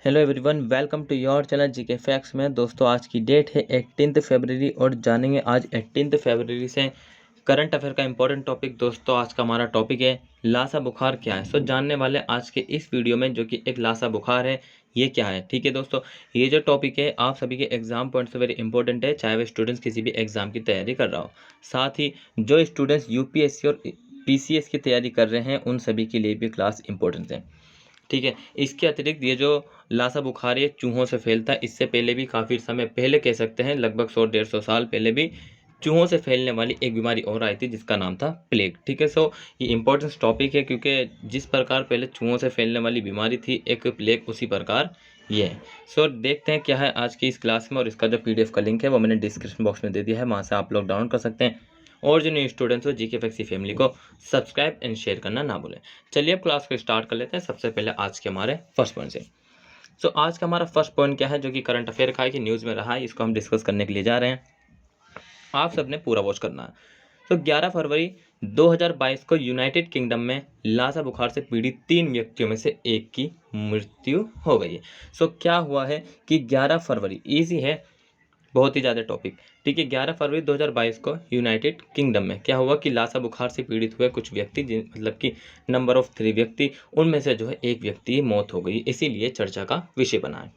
Hello everyone, welcome to your channel GK facts में। दोस्तों, आज की डेट है 18 फरवरी और जानेंगे आज 18 फरवरी से करंट अफेयर का इंपॉर्टेंट टॉपिक। दोस्तों, आज का हमारा टॉपिक है लासा बुखार क्या है। सो जानने वाले आज के इस वीडियो में जो कि एक लासा बुखार है, ये क्या है। ठीक है दोस्तों, ये जो टॉपिक है आप सभी के एग्जाम पॉइंट से वेरी इंपॉर्टेंट है, चाहे वे स्टूडेंट्स किसी भी एग्जाम की तैयारी कर रहा हो। साथ ही जो स्टूडेंट्स यूपीएससी और पीसीएस की तैयारी कर रहे हैं उन सभी के लिए भी क्लास इंपॉर्टेंट है। ठीक है, इसके अतिरिक्त ये जो लासा बुखार ये चूहों से फैलता है। इससे पहले भी काफ़ी समय पहले कह सकते हैं, लगभग 100-150 साल पहले भी चूहों से फैलने वाली एक बीमारी और आई थी जिसका नाम था प्लेग। ठीक है, सो ये इंपॉर्टेंट टॉपिक है क्योंकि जिस प्रकार पहले चूहों से फैलने वाली बीमारी थी एक प्लेग, उसी प्रकार ये है। सो देखते हैं क्या है आज की इस क्लास में, और इसका जो पीडीएफ का लिंक है वो मैंने डिस्क्रिप्शन बॉक्स में दे दिया है, वहाँ से आप लोग डाउनलोड कर सकते हैं। और जो न्यू स्टूडेंट्स हो जीके फैक्ट्स फैमिली को सब्सक्राइब एंड शेयर करना ना भूलें। चलिए अब क्लास को स्टार्ट कर लेते हैं। सबसे पहले आज के हमारे फर्स्ट पॉइंट से। सो आज का हमारा फर्स्ट पॉइंट क्या है, जो कि करंट अफेयर का है कि न्यूज़ में रहा है, इसको हम डिस्कस करने के लिए जा रहे हैं। आप सबने पूरा वॉच करना है। तो 11 फरवरी 2022 को यूनाइटेड किंगडम में लासा बुखार से पीड़ित 3 व्यक्तियों में से एक की मृत्यु हो गई है। सो क्या हुआ है कि 11 फरवरी, ईजी है, बहुत ही ज़्यादा टॉपिक। ठीक है, 11 फरवरी 2022 को यूनाइटेड किंगडम में क्या हुआ कि लासा बुखार से पीड़ित हुए कुछ व्यक्ति, मतलब कि नंबर ऑफ 3 व्यक्ति, उनमें से जो है एक व्यक्ति की मौत हो गई, इसीलिए चर्चा का विषय बना है।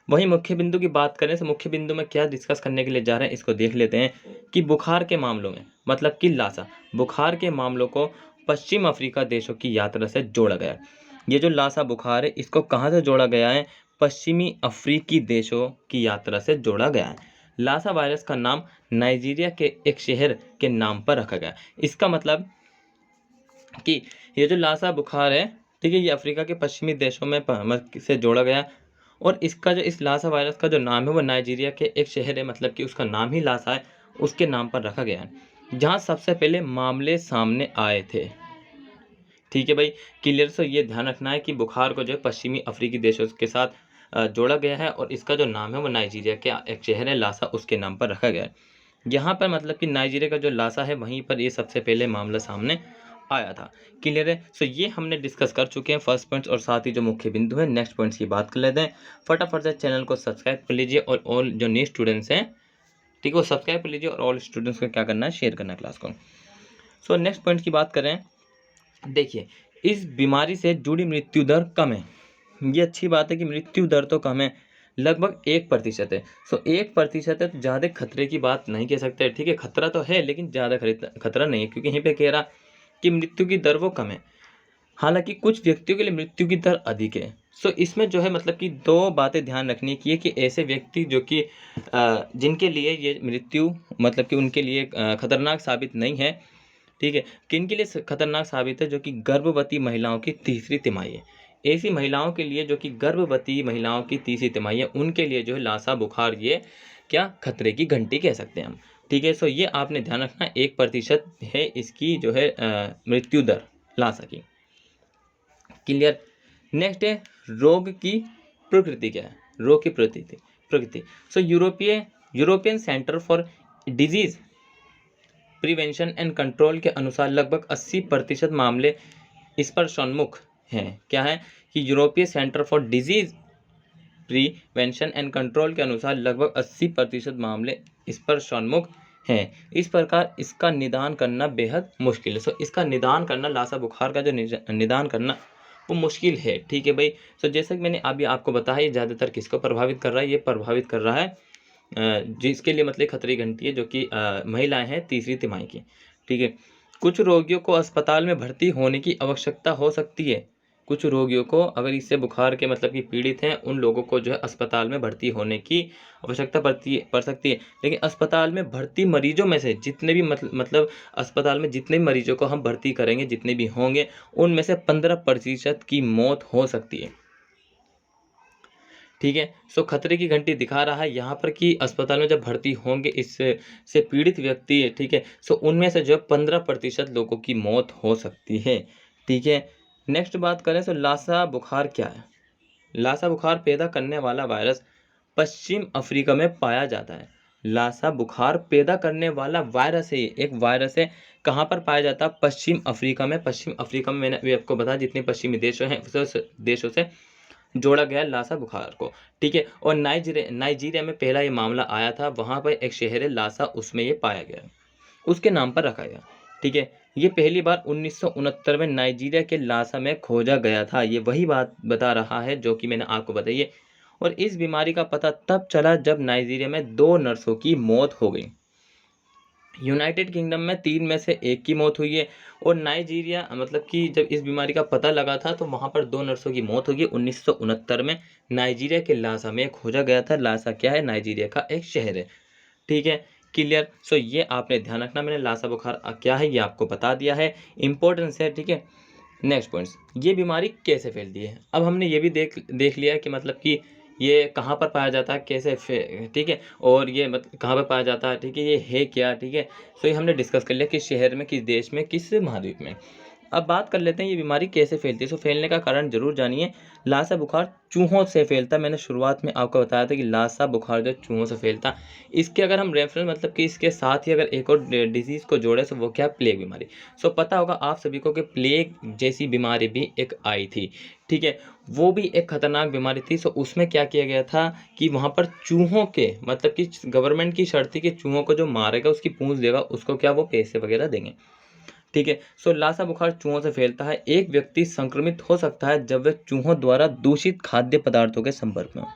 वहीं मुख्य बिंदु की बात करें तो मुख्य बिंदु में क्या डिस्कस करने के लिए जा रहे हैं, इसको देख लेते हैं कि बुखार के मामलों में, मतलब कि लासा बुखार के मामलों को पश्चिम अफ्रीका देशों की यात्रा से जोड़ा गया है। ये जो लासा बुखार है इसको कहाँ से जोड़ा गया है, पश्चिमी अफ्रीकी देशों की यात्रा से जोड़ा गया है। लासा वायरस का नाम नाइजीरिया के एक शहर के नाम पर रखा गया। इसका मतलब कि ये जो लासा बुखार है, ठीक है, ये अफ्रीका के पश्चिमी देशों में से जोड़ा गया, और इसका जो इस लासा वायरस का जो नाम है वो नाइजीरिया के एक शहर है, मतलब कि उसका नाम ही लासा है, उसके नाम पर रखा गया है, जहाँ सबसे पहले मामले सामने आए थे। ठीक है भाई, क्लियर। सो ये ध्यान रखना है कि बुखार को जो है पश्चिमी अफ्रीकी देशों के साथ जोड़ा गया है, और इसका जो नाम है वो नाइजीरिया के एक शहर है लासा, उसके नाम पर रखा गया है। यहाँ पर मतलब कि नाइजीरिया का जो लासा है वहीं पर ये सबसे पहले मामला सामने आया था। क्लियर है। सो ये हमने डिस्कस कर चुके हैं फर्स्ट पॉइंट्स, और साथ ही जो मुख्य बिंदु है नेक्स्ट पॉइंट्स की बात कर लेते हैं। फटाफट से चैनल को सब्सक्राइब कर लीजिए, और ऑल जो न्यू स्टूडेंट्स हैं, ठीक है, वो सब्सक्राइब कर लीजिए, और ऑल स्टूडेंट्स को क्या करना है, शेयर करना है क्लास को। सो नेक्स्ट पॉइंट की बात करें, देखिए इस बीमारी से जुड़ी मृत्यु दर कम है। ये अच्छी बात है कि मृत्यु दर तो कम है, लगभग 1% है। सो 1% है तो ज़्यादा खतरे की बात नहीं कह सकते। ठीक है, खतरा तो है लेकिन ज़्यादा खतरा नहीं है, क्योंकि यहीं पे कह रहा कि मृत्यु की दर वो कम है। हालांकि कुछ व्यक्तियों के लिए मृत्यु की दर अधिक है। सो इसमें जो है मतलब कि 2 बातें ध्यान रखनी की है कि ऐसे व्यक्ति जो कि जिनके लिए ये मृत्यु मतलब कि उनके लिए खतरनाक साबित नहीं है। ठीक है, किन के लिए खतरनाक साबित है, जो कि गर्भवती महिलाओं की तीसरी तिमाही है। ऐसी महिलाओं के लिए जो कि गर्भवती महिलाओं की तीसरी तिमाही है, उनके लिए जो है लासा बुखार ये क्या खतरे की घंटी कह सकते हैं हम। ठीक है, सो ये आपने ध्यान रखना, 1% है इसकी जो है मृत्यु दर लासा की। क्लियर। नेक्स्ट है रोग की प्रकृति क्या है, रोग की प्रकृति। So European centre for disease prevention and control के अनुसार लगभग 80% मामले इस पर सन्मुख हैं। क्या है कि यूरोपीय centre for disease prevention and control के अनुसार लगभग 80% मामले इस पर सन्मुख हैं। इस प्रकार इसका निदान करना बेहद मुश्किल है। सो इसका निदान करना, लासा बुखार का जो निदान करना वो मुश्किल है। ठीक है भाई। सो जैसे कि मैंने अभी आपको बताया, ये ज़्यादातर किसको प्रभावित कर रहा है, ये प्रभावित कर रहा है जिसके लिए मतलब खतरे की घंटी है, जो कि महिलाएं हैं तीसरी तिमाही की। ठीक है, कुछ रोगियों को अस्पताल में भर्ती होने की आवश्यकता हो सकती है। कुछ रोगियों को, अगर इससे बुखार के मतलब कि पीड़ित हैं, उन लोगों को जो है अस्पताल में भर्ती होने की आवश्यकता पड़ सकती है। लेकिन अस्पताल में भर्ती मरीजों में से जितने भी मतलब अस्पताल में जितने भी मरीजों को हम भर्ती करेंगे, जितने भी होंगे, उनमें से 15% की मौत हो सकती है। ठीक है, सो खतरे की घंटी दिखा रहा है यहाँ पर कि अस्पताल में जब भर्ती होंगे इससे पीड़ित व्यक्ति, ठीक है, सो उनमें से जो 15% लोगों की मौत हो सकती है। ठीक है, नेक्स्ट बात करें तो लासा बुखार क्या है। लासा बुखार पैदा करने वाला वायरस पश्चिम अफ्रीका में पाया जाता है। लासा बुखार पैदा करने वाला वायरस है, एक वायरस है, कहाँ पर पाया जाता है, पश्चिम अफ्रीका में। पश्चिम अफ्रीका में मैंने अभी आपको बताया जितने पश्चिमी देशों हैं, देशों से जोड़ा गया लासा बुखार को, ठीक है। और नाइजीरिया में पहला ये मामला आया था, वहाँ पर एक शहर है लासा, उसमें ये पाया गया, उसके नाम पर रखा गया, ठीक है। ये पहली बार 1969 में नाइजीरिया के लासा में खोजा गया था। ये वही बात बता रहा है जो कि मैंने आपको बताई है। और इस बीमारी का पता तब चला जब नाइजीरिया में 2 नर्सों की मौत हो गई। यूनाइटेड किंगडम में 3 में से 1 की मौत हुई है। और नाइजीरिया मतलब कि जब इस बीमारी का पता लगा था तो वहाँ पर 2 नर्सों की मौत होगी 1969 में। नाइजीरिया के लासा में खोजा गया था। लासा क्या है? नाइजीरिया का एक शहर है, ठीक है। क्लियर। सो ये आपने ध्यान रखना, मैंने लासा बुखार क्या है ये आपको बता दिया है, इंपॉर्टेंस है, ठीक है। नेक्स्ट पॉइंट्स, ये बीमारी कैसे फैलती है। अब हमने ये भी देख लिया कि मतलब कि ये कहाँ पर पाया जाता है, कैसे ठीक है, और ये मतलब कहाँ पर पाया जाता है, ठीक है, ये है क्या, ठीक है। सो ये हमने डिस्कस कर लिया किस शहर में, किस देश में, किस महाद्वीप में। अब बात कर लेते हैं ये बीमारी कैसे फैलती है। सो फैलने का कारण जरूर जानिए। लासा बुखार चूहों से फैलता है। मैंने शुरुआत में आपको बताया था कि लासा बुखार जो चूहों से फैलता, इसके अगर हम रेफरेंस मतलब कि इसके साथ ही अगर एक और डिजीज़ को जोड़े तो वो क्या, प्लेग बीमारी। सो पता होगा आप सभी को कि प्लेग जैसी बीमारी भी एक आई थी, ठीक है। वो भी एक खतरनाक बीमारी थी। सो उसमें क्या किया गया था कि वहाँ पर चूहों के मतलब कि गवर्नमेंट की शर्त थी कि चूहों को जो मारेगा उसकी पूंछ देगा उसको क्या वो पैसे वगैरह देंगे, ठीक है। सो लासा बुखार चूहों से फैलता है। एक व्यक्ति संक्रमित हो सकता है जब वह चूहों द्वारा दूषित खाद्य पदार्थों के संपर्क में हो।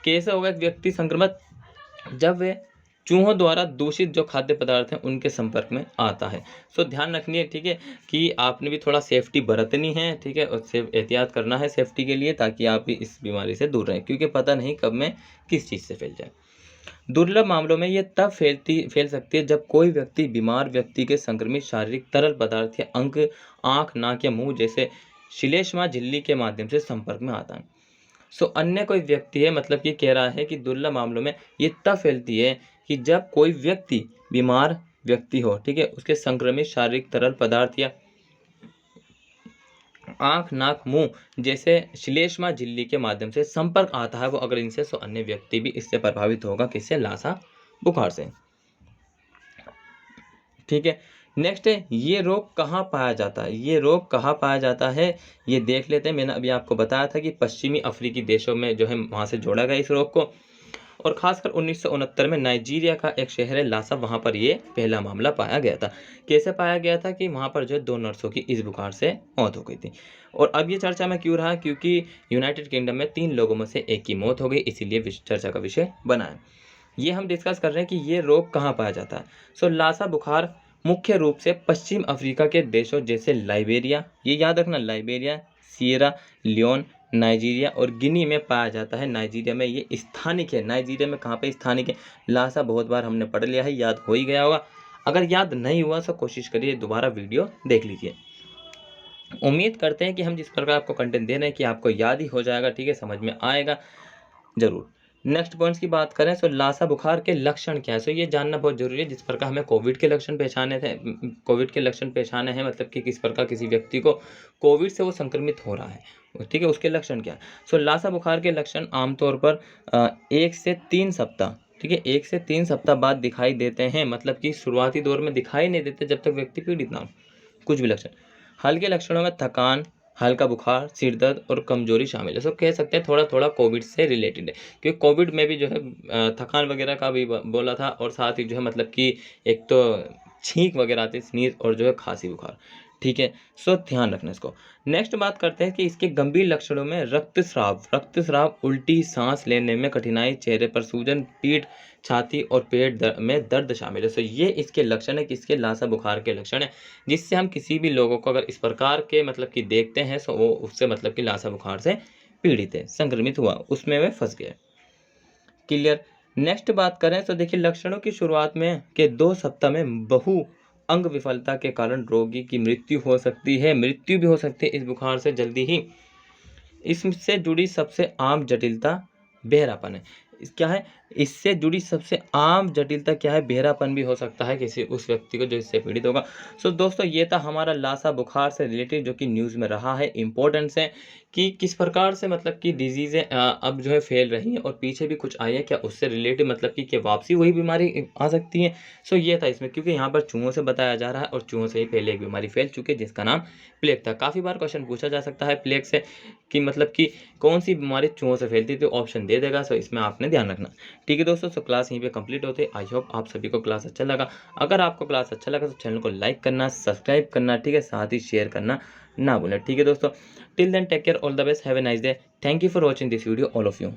कैसे होगा एक व्यक्ति संक्रमित? जब वह चूहों द्वारा दूषित जो खाद्य पदार्थ हैं उनके संपर्क में आता है। सो ध्यान रखनी है, ठीक है, कि आपने भी थोड़ा सेफ्टी बरतनी है, ठीक है, और एहतियात करना है सेफ्टी के लिए, ताकि आप भी इस बीमारी से दूर रहें, क्योंकि पता नहीं कब में किस चीज़ से फैल जाए। दुर्लभ मामलों में यह तब फैल सकती है जब कोई व्यक्ति बीमार व्यक्ति के संक्रमित शारीरिक तरल पदार्थ या अंग, आँख, नाक या मुंह जैसे श्लेष्मा झिल्ली के माध्यम से संपर्क में आता है। सो अन्य कोई व्यक्ति है, मतलब ये कह रहा है कि दुर्लभ मामलों में ये तब फैलती है कि जब कोई व्यक्ति बीमार व्यक्ति हो, ठीक है, उसके संक्रमित शारीरिक तरल पदार्थ या आँख, नाक, मुंह जैसे श्लेष्मा झिल्ली के माध्यम से संपर्क आता है वो अगर इनसे, सो अन्य व्यक्ति भी इससे प्रभावित होगा, किससे? लासा बुखार से, ठीक है। नेक्स्ट है, ये रोग कहाँ पाया जाता है। ये रोग कहाँ पाया जाता है ये देख लेते हैं। मैंने अभी आपको बताया था कि पश्चिमी अफ्रीकी देशों में जो है वहाँ से जोड़ा गया इस रोग को, और खासकर 1969 में नाइजीरिया का एक शहर है लासा, वहाँ पर ये पहला मामला पाया गया था। कैसे पाया गया था कि वहाँ पर जो 2 नर्सों की इस बुखार से मौत हो गई थी। और अब ये चर्चा में क्यों रहा, क्योंकि यूनाइटेड किंगडम में 3 लोगों में से 1 की मौत हो गई, इसीलिए चर्चा का विषय बना है। ये हम डिस्कस कर रहे हैं कि ये रोग कहाँ पाया जाता है। सो लासा बुखार मुख्य रूप से पश्चिम अफ्रीका के देशों जैसे लाइबेरिया, ये याद रखना, लाइबेरिया, सिएरा लियोन, नाइजीरिया और गिनी में पाया जाता है। नाइजीरिया में ये स्थानिक है। नाइजीरिया में कहाँ पे स्थानिक है? लासा बहुत बार हमने पढ़ लिया है, याद हो ही गया होगा। अगर याद नहीं हुआ तो कोशिश करिए दोबारा वीडियो देख लीजिए। उम्मीद करते हैं कि हम जिस प्रकार आपको कंटेंट दे रहे हैं कि आपको याद ही हो जाएगा, ठीक है, समझ में आएगा जरूर। नेक्स्ट पॉइंट्स की बात करें तो लासा बुखार के लक्षण क्या है। सो ये जानना बहुत जरूरी है। जिस प्रकार हमें कोविड के लक्षण पहचाने थे, कोविड के लक्षण पहचाने हैं, मतलब कि किस प्रकार किसी व्यक्ति को कोविड से वो संक्रमित हो रहा है, ठीक है, उसके लक्षण क्या है। सो लासा बुखार के लक्षण आमतौर पर 1 से 3 सप्ताह, ठीक है, 1 से 3 सप्ताह बाद दिखाई देते हैं। मतलब कि शुरुआती दौर में दिखाई नहीं देते जब तक व्यक्ति पीड़ित ना हो कुछ भी लक्षण। हल्के लक्षणों में थकान, हल्का बुखार, सिर दर्द और कमजोरी शामिल है। सो कह सकते हैं थोड़ा थोड़ा कोविड से रिलेटेड है, क्योंकि कोविड में भी जो है थकान वगैरह का भी बोला था, और साथ ही जो है मतलब कि एक तो छींक वगैरह आती है, स्नीज, और जो है खांसी बुखार, ठीक है। सो ध्यान रखना इसको। नेक्स्ट बात करते हैं कि इसके गंभीर लक्षणों में रक्तस्राव, उल्टी, सांस लेने में कठिनाई, चेहरे पर सूजन, पीठ, छाती और पेट में दर्द शामिल है। सो ये इसके लक्षण है, किसके? लासा बुखार के लक्षण है, जिससे हम किसी भी लोगों को अगर इस प्रकार के मतलब कि देखते हैं तो वो उससे मतलब कि लासा बुखार से पीड़ित है, संक्रमित हुआ, उसमें वह फंस गया। क्लियर। नेक्स्ट बात करें तो देखिए, लक्षणों की शुरुआत में के 2 सप्ताह में बहु अंग विफलता के कारण रोगी की मृत्यु हो सकती है। मृत्यु भी हो सकती है इस बुखार से जल्दी ही। इससे जुड़ी सबसे आम जटिलता बहरापन है। क्या है? इससे जुड़ी सबसे आम जटिलता क्या है? बहरापन भी हो सकता है किसी उस व्यक्ति को जो इससे पीड़ित होगा। सो दोस्तों ये था हमारा लासा बुखार से रिलेटेड जो कि न्यूज़ में रहा है। इम्पोर्टेंस है कि किस प्रकार से मतलब कि डिजीज़ें अब जो है फैल रही हैं और पीछे भी कुछ आई है क्या उससे रिलेटेड, मतलब कि क्या वापसी वही बीमारी आ सकती है। सो ये था इसमें, क्योंकि यहाँ पर चूहों से बताया जा रहा है और चूहों से ही पहले एक बीमारी फैल चुकी है जिसका नाम प्लेग था। काफ़ी बार क्वेश्चन पूछा जा सकता है प्लेग से कि मतलब कि कौन सी बीमारी चूहों से फैलती थी, ऑप्शन दे देगा। सो इसमें आपने ध्यान रखना। ठीक है दोस्तों, सो क्लास यहीं पे कंप्लीट होते हैं। आई होप आप सभी को क्लास अच्छा लगा। अगर आपको क्लास अच्छा लगा तो चैनल को लाइक करना, सब्सक्राइब करना, ठीक है, साथ ही शेयर करना ना भूलें। ठीक है दोस्तों, till then take care, all the best, have a nice day. Thank you for watching this video all of you.